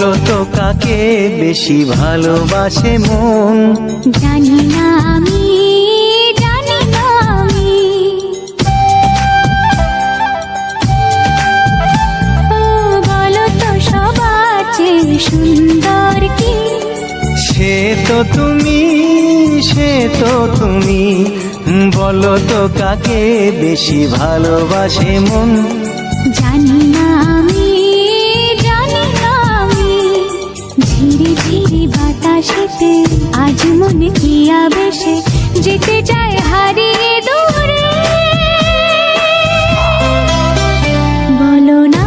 বলো তো কাকে বেশি ভালোবাসে মন? জানি না আমি, জানি না আমি। ও বলো তো সবার চেয়ে সুন্দর কি? সে তো তুমি, সে তো তুমি। বলো তো কাকে বেশি ভালোবাসে মন? জানি না আমি, জানি না আমি। ঝিরি ঝিরি বাতাসেতে আজ মনে কি আবেশে যেতে চায় হারিয়ে দূরে। বলো না